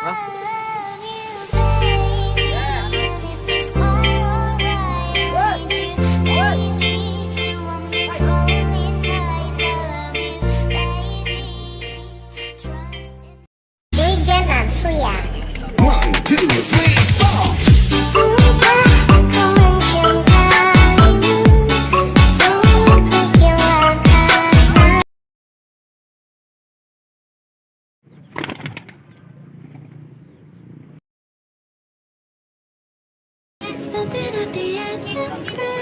Hah? DJ Namsu ya. One, two, three, four. Sumpah aku mencintaimu, sungguh kehilangan. Something at the edge of space.